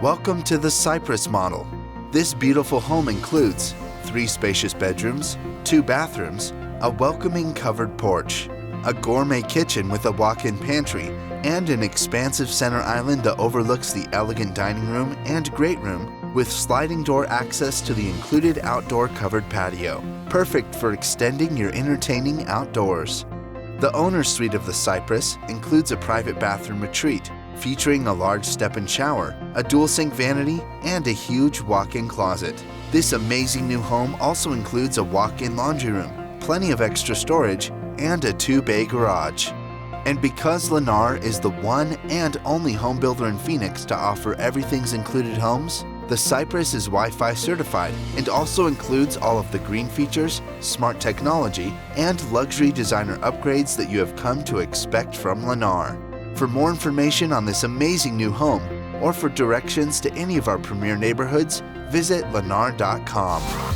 Welcome to the Cypress Model. This beautiful home includes 3 spacious bedrooms, 2 bathrooms, a welcoming covered porch, a gourmet kitchen with a walk-in pantry, and an expansive center island that overlooks the elegant dining room and great room with sliding door access to the included outdoor covered patio, perfect for extending your entertaining outdoors. The owner's suite of the Cypress includes a private bathroom retreat, featuring a large step-in shower, a dual-sink vanity, and a huge walk-in closet. This amazing new home also includes a walk-in laundry room, plenty of extra storage, and a 2-bay garage. And because Lennar is the one and only home builder in Phoenix to offer everything's included homes, the Cypress is Wi-Fi certified and also includes all of the green features, smart technology, and luxury designer upgrades that you have come to expect from Lennar. For more information on this amazing new home, or for directions to any of our premier neighborhoods, visit lennar.com.